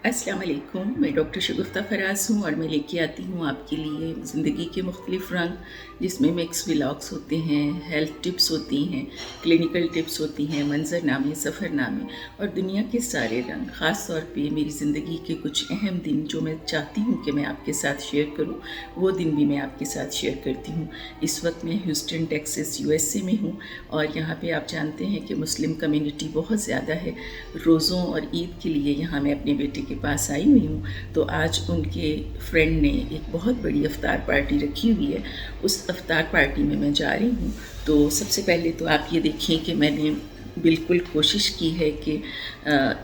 अस्सलाम वालेकुम। मैं डॉक्टर शगुफ्ता फराज हूँ और मैं लेके आती हूँ आपके लिए ज़िंदगी के मुख्तलिफ़ रंग, जिसमें मिक्स व्लॉग्स होते हैं, हेल्थ टिप्स होती हैं, क्लिनिकल टिप्स होती हैं, मंज़रनामे, सफ़रनामे और दुनिया के सारे रंग। ख़ास तौर पे मेरी ज़िंदगी के कुछ अहम दिन जो मैं चाहती हूँ कि मैं आपके साथ शेयर करूँ, वो दिन भी मैं आपके साथ शेयर करती हूँ। इस वक्त मैं ह्यूस्टन टेक्सास USA में हूँ और यहाँ पे आप जानते हैं कि मुस्लिम कम्युनिटी बहुत ज़्यादा है। रोज़ों और ईद के लिए यहाँ मैं अपने बेटे के पास आई हुई हूँ, तो आज उनके फ्रेंड ने एक बहुत बड़ी इफ्तार पार्टी रखी हुई है। उस इफ्तार पार्टी में मैं जा रही हूँ। तो सबसे पहले तो आप ये देखिए कि मैंने बिल्कुल कोशिश की है कि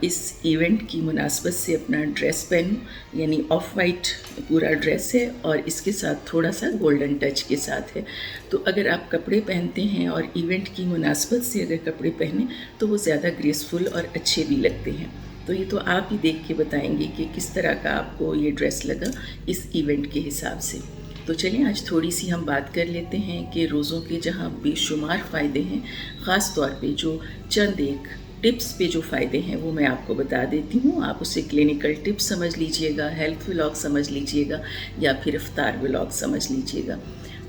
इस इवेंट की मुनासबत से अपना ड्रेस पहनूं, यानी ऑफ वाइट पूरा ड्रेस है और इसके साथ थोड़ा सा गोल्डन टच के साथ है। तो अगर आप कपड़े पहनते हैं और इवेंट की मुनासबत से अगर कपड़े पहने तो वो ज़्यादा ग्रेसफुल और अच्छे भी लगते हैं। तो ये तो आप ही देख के बताएंगे कि किस तरह का आपको ये ड्रेस लगा इस इवेंट के हिसाब से। तो चलिए आज थोड़ी सी हम बात कर लेते हैं कि रोज़ों के जहाँ बेशुमार फ़ायदे हैं, ख़ास तौर पे जो चंद एक टिप्स पे जो फ़ायदे हैं वो मैं आपको बता देती हूँ। आप उसे क्लिनिकल टिप्स समझ लीजिएगा, हेल्थ व्लॉग समझ लीजिएगा या फिर इफ्तार व्लॉग समझ लीजिएगा।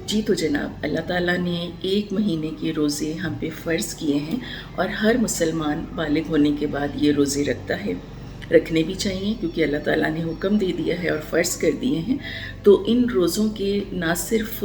जी तो जनाब, अल्लाह ताला ने एक महीने के रोज़े हम पे फ़र्ज़ किए हैं और हर मुसलमान बालिग होने के बाद ये रोज़े रखता है, रखने भी चाहिए क्योंकि अल्लाह ताला ने हुक्म दे दिया है और फ़र्ज़ कर दिए हैं। तो इन रोज़ों के ना सिर्फ़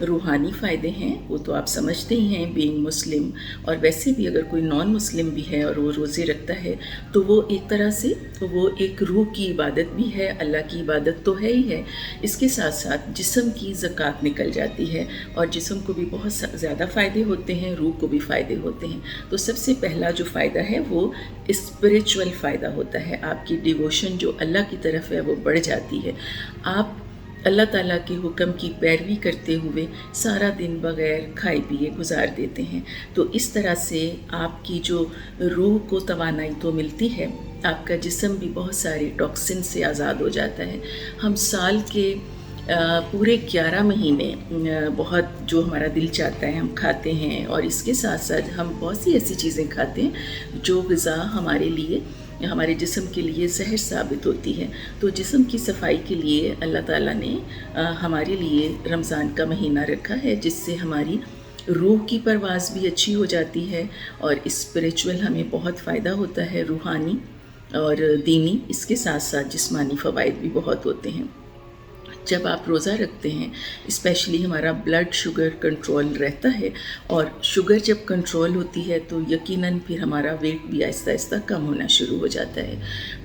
रूहानी फ़ायदे हैं, वो तो आप समझते ही हैं बीइंग मुस्लिम, और वैसे भी अगर कोई नॉन मुस्लिम भी है और वो रोज़े रखता है तो वो एक तरह से वो एक रूह की इबादत भी है, अल्लाह की इबादत तो है ही है। इसके साथ साथ जिस्म की ज़कात निकल जाती है और जिस्म को भी बहुत ज़्यादा फ़ायदे होते हैं, रूह को भी फ़ायदे होते हैं। तो सबसे पहला जो फ़ायदा है वो स्पिरिचुअल फ़ायदा होता है। आपकी डिवोशन जो अल्लाह की तरफ है वो बढ़ जाती है। आप अल्लाह ताला के हुक्म की पैरवी करते हुए सारा दिन बग़ैर खाए पिए गुजार देते हैं। तो इस तरह से आपकी जो रूह को तवानाई तो मिलती है, आपका जिस्म भी बहुत सारे टॉक्सिन से आज़ाद हो जाता है। हम साल के पूरे 11 महीने बहुत जो हमारा दिल चाहता है हम खाते हैं और इसके साथ साथ हम बहुत सी ऐसी चीज़ें खाते हैं जो ग़िज़ा हमारे लिए, हमारे जिस्म के लिए ज़हर साबित होती है। तो जिस्म की सफाई के लिए अल्लाह ताला ने हमारे लिए रमज़ान का महीना रखा है, जिससे हमारी रूह की परवाज़ भी अच्छी हो जाती है और स्पिरिचुअल हमें बहुत फ़ायदा होता है, रूहानी और दीनी। इसके साथ साथ जिस्मानी फ़वाइद भी बहुत होते हैं। जब आप रोज़ा रखते हैं स्पेशली हमारा ब्लड शुगर कंट्रोल रहता है, और शुगर जब कंट्रोल होती है तो यकीनन फिर हमारा वेट भी आहिस्ता आहिस्ता कम होना शुरू हो जाता है।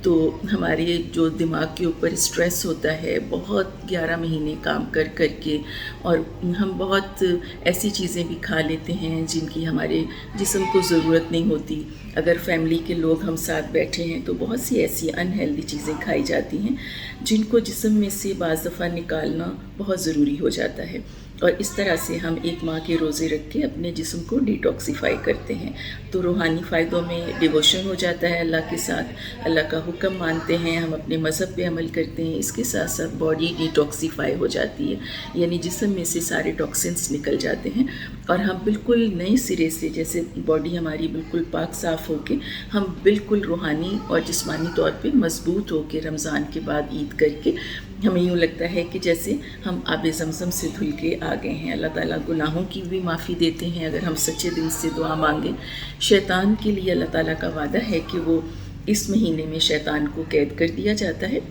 तो हमारे जो दिमाग के ऊपर स्ट्रेस होता है बहुत 11 महीने काम कर कर के, और हम बहुत ऐसी चीज़ें भी खा लेते हैं जिनकी हमारे जिस्म को ज़रूरत नहीं होती। अगर फैमिली के लोग हम साथ बैठे हैं तो बहुत सी ऐसी अनहेल्दी चीज़ें खाई जाती हैं जिनको जिस्म में से बाज़ दफ़ा निकालना बहुत ज़रूरी हो जाता है। और इस तरह से हम एक माह के रोज़े रख के अपने जिस्म को डिटॉक्सीफाई करते हैं। तो रूहानी फ़ायदों में डिवोशन हो जाता है अल्लाह के साथ, अल्लाह का हुक्म मानते हैं, हम अपने मज़हब पे अमल करते हैं। इसके साथ साथ बॉडी डिटॉक्सीफाई हो जाती है, यानी जिस्म में से सारे टॉक्सिन्स निकल जाते हैं और हम बिल्कुल नए सिरे से, जैसे बॉडी हमारी बिल्कुल पाक साफ़ होके हम बिल्कुल रूहानी और जिस्मानी तौर पे मज़बूत होके रमज़ान के बाद ईद करके हमें यूँ लगता है कि जैसे हम आब ज़मज़म से धुल के आ गए हैं। अल्लाह ताला गुनाहों की भी माफ़ी देते हैं अगर हम सच्चे दिल से दुआ मांगें। शैतान के लिए अल्लाह ताला का वादा है कि वो इस महीने में शैतान को कैद कर दिया जाता है।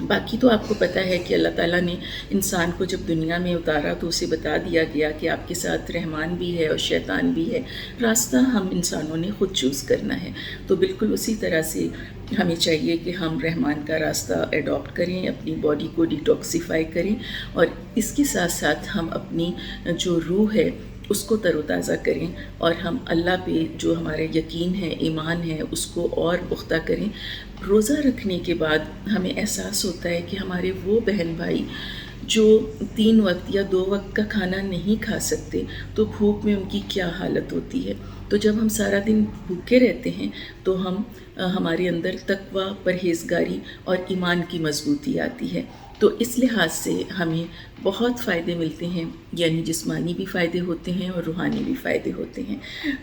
बाकी तो आपको पता है कि अल्लाह ताला ने इंसान को जब दुनिया में उतारा तो उसे बता दिया गया कि आपके साथ रहमान भी है और शैतान भी है, रास्ता हम इंसानों ने ख़ुद चूज़ करना है। तो बिल्कुल उसी तरह से हमें चाहिए कि हम रहमान का रास्ता एडॉप्ट करें, अपनी बॉडी को डिटॉक्सीफाई करें और इसके साथ साथ हम अपनी जो रूह है उसको तरोताज़ा करें और हम अल्लाह पे जो हमारा यकीन है, ईमान है, उसको और पुख्ता करें। रोज़ा रखने के बाद हमें एहसास होता है कि हमारे वो बहन भाई जो 3 वक्त या 2 वक्त का खाना नहीं खा सकते, तो भूख में उनकी क्या हालत होती है। तो जब हम सारा दिन भूखे रहते हैं तो हमारे अंदर तक़वा, परहेज़गारी और ईमान की मजबूती आती है। तो इस लिहाज से हमें बहुत फ़ायदे मिलते हैं, यानी जिस्मानी भी फ़ायदे होते हैं और रूहानी भी फ़ायदे होते हैं।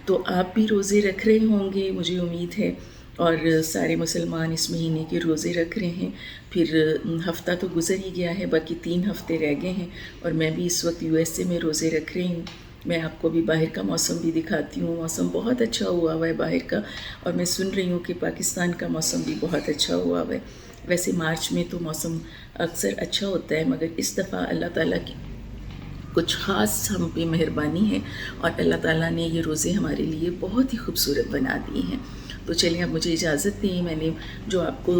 तो आप भी रोज़े रख रहे होंगे, मुझे उम्मीद है, اور سارے مسلمان اس مہینے کے روزے رکھ رہے ہیں. پھر ہفتہ تو گزر ہی گیا ہے، باقی 3 ہفتے رہ گئے ہیں، اور میں بھی اس وقت USA میں روزے رکھ رہی ہوں. میں آپ کو بھی باہر کا موسم بھی دکھاتی ہوں. موسم بہت اچھا ہوا ہے باہر کا، اور میں سن رہی ہوں کہ پاکستان کا موسم بھی بہت اچھا ہوا ہے. ویسے مارچ میں تو موسم اکثر اچھا ہوتا ہے، مگر اس دفعہ اللہ تعالیٰ کی کچھ خاص ہم پہ مہربانی ہے، اور اللہ تعالیٰ نے یہ روزے ہمارے لیے بہت ہی خوبصورت بنا دیے ہیں. تو چلیں اب مجھے اجازت دیں. میں نے جو آپ کو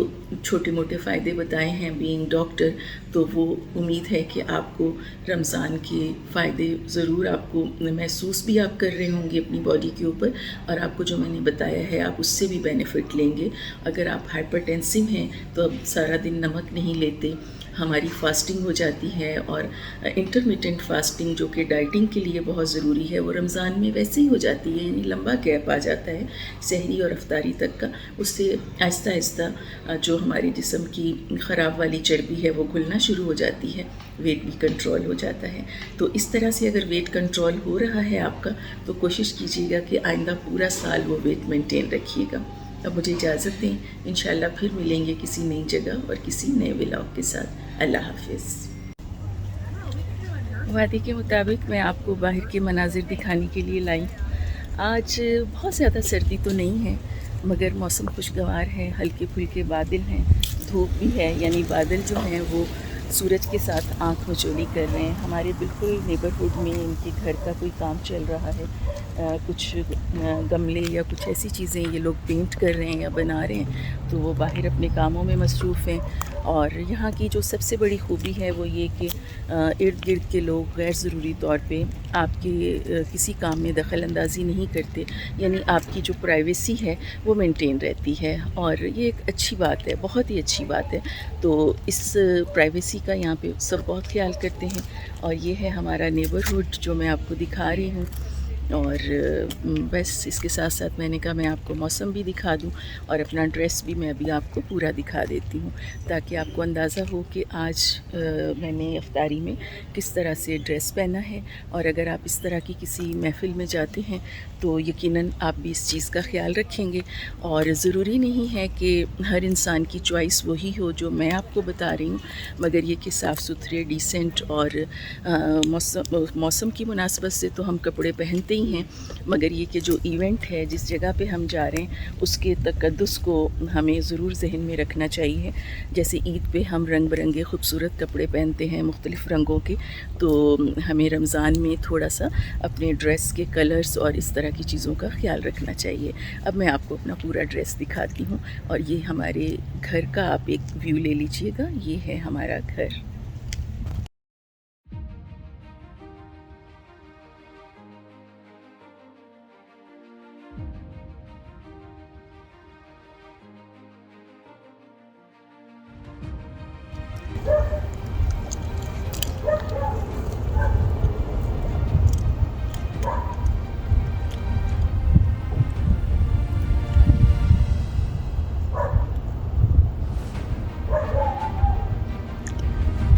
چھوٹے موٹے فائدے بتائے ہیں بینگ ڈاکٹر، تو وہ امید ہے کہ آپ کو رمضان کے فائدے ضرور آپ کو محسوس بھی آپ کر رہے ہوں گے اپنی باڈی کے اوپر، اور آپ کو جو میں نے بتایا ہے آپ اس سے بھی بینیفٹ لیں گے. اگر آپ ہائپر ٹینسو ہیں تو اب سارا دن نمک نہیں لیتے، ہماری فاسٹنگ ہو جاتی ہے، اور انٹرمیٹنٹ فاسٹنگ جو کہ ڈائٹنگ کے لیے بہت ضروری ہے، وہ رمضان میں ویسے ہی ہو جاتی ہے. یعنی لمبا گیپ آ جاتا ہے سحری اور افطاری تک کا. اس سے آہستہ آہستہ جو ہمارے جسم کی خراب والی چربی ہے وہ گھلنا شروع ہو جاتی ہے، ویٹ بھی کنٹرول ہو جاتا ہے. تو اس طرح سے اگر ویٹ کنٹرول ہو رہا ہے آپ کا، تو کوشش کیجیے گا کہ آئندہ پورا سال وہ ویٹ مینٹین رکھیے گا. اب مجھے اجازت دیں، انشاءاللہ پھر ملیں گے کسی نئی جگہ اور کسی نئے ولاگ کے ساتھ. اللہ حافظ. وعدے کے مطابق میں آپ کو باہر کے مناظر دکھانے کے لیے لائی. آج بہت زیادہ سردی تو نہیں ہے، مگر موسم خوشگوار ہے. ہلکے پھلکے بادل ہیں، دھوپ بھی ہے، یعنی بادل جو ہیں وہ سورج کے ساتھ آنکھ مچولی کر رہے ہیں. ہمارے بالکل نیبرہڈ میں ان کے گھر کا کوئی کام چل رہا ہے. کچھ گملے یا کچھ ایسی چیزیں یہ لوگ پینٹ کر رہے ہیں یا بنا رہے ہیں، تو وہ باہر اپنے کاموں میں مصروف ہیں. اور یہاں کی جو سب سے بڑی خوبی ہے وہ یہ کہ ارد گرد کے لوگ غیر ضروری طور پہ آپ کے کسی کام میں دخل اندازی نہیں کرتے. یعنی آپ کی جو پرائیویسی ہے وہ مینٹین رہتی ہے، اور یہ ایک اچھی بات ہے، بہت ہی اچھی بات ہے. تو اس پرائیویسی کا یہاں پہ سب بہت خیال کرتے ہیں. اور یہ ہے ہمارا نیبرہڈ جو میں آپ کو دکھا رہی ہوں. اور بس اس کے ساتھ ساتھ میں نے کہا میں آپ کو موسم بھی دکھا دوں، اور اپنا ڈریس بھی میں ابھی آپ کو پورا دکھا دیتی ہوں، تاکہ آپ کو اندازہ ہو کہ آج میں نے افطاری میں کس طرح سے ڈریس پہنا ہے. اور اگر آپ اس طرح کی کسی محفل میں جاتے ہیں تو یقیناً آپ بھی اس چیز کا خیال رکھیں گے. اور ضروری نہیں ہے کہ ہر انسان کی چوائس وہی ہو جو میں آپ کو بتا رہی ہوں، مگر یہ کہ صاف ستھرے ڈیسنٹ اور موسم کی مناسبت سے تو ہم کپڑے پہنتے ہی ہیں، مگر یہ کہ جو ایونٹ ہے، جس جگہ پہ ہم جا رہے ہیں، اس کے تقدس کو ہمیں ضرور ذہن میں رکھنا چاہیے. جیسے عید پہ ہم رنگ برنگے خوبصورت کپڑے پہنتے ہیں مختلف رنگوں کے، تو ہمیں رمضان میں تھوڑا سا اپنے ڈریس کے کلرز اور اس طرح کی چیزوں کا خیال رکھنا چاہیے. اب میں آپ کو اپنا پورا ڈریس دکھاتی ہوں، اور یہ ہمارے گھر کا آپ ایک ویو لے لیجئے گا. یہ ہے ہمارا گھر.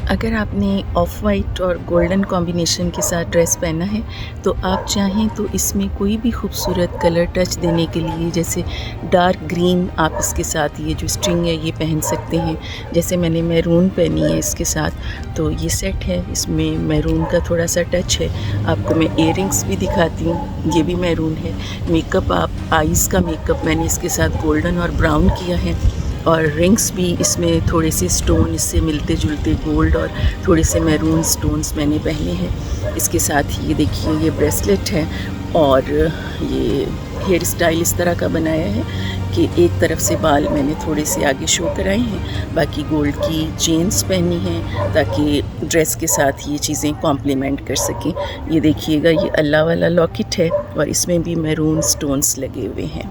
اگر آپ نے آف وائٹ اور گولڈن کمبینیشن کے ساتھ ڈریس پہنا ہے تو آپ چاہیں تو اس میں کوئی بھی خوبصورت کلر ٹچ دینے کے لیے، جیسے ڈارک گرین آپ اس کے ساتھ یہ جو اسٹرنگ ہے یہ پہن سکتے ہیں. جیسے میں نے میرون پہنی ہے اس کے ساتھ، تو یہ سیٹ ہے، اس میں میرون کا تھوڑا سا ٹچ ہے. آپ کو میں ایئر رنگس بھی دکھاتی ہوں، یہ بھی میرون ہے. میک اپ، آپ آئیز کا میک اپ میں نے اس کے ساتھ گولڈن اور براؤن کیا ہے، اور رنگس بھی اس میں تھوڑے سے سٹون اس سے ملتے جلتے گولڈ اور تھوڑے سے میرون سٹونز میں نے پہنے ہیں. اس کے ساتھ یہ دیکھیے یہ بریسلیٹ ہے، اور یہ ہیئر اسٹائل اس طرح کا بنایا ہے کہ ایک طرف سے بال میں نے تھوڑے سے آگے شو کرائے ہیں، باقی گولڈ کی چینز پہنی ہیں تاکہ ڈریس کے ساتھ یہ چیزیں کمپلیمنٹ کر سکیں. یہ دیکھیے گا یہ اللہ والا لاکٹ ہے، اور اس میں بھی میرون سٹونز لگے ہوئے ہیں.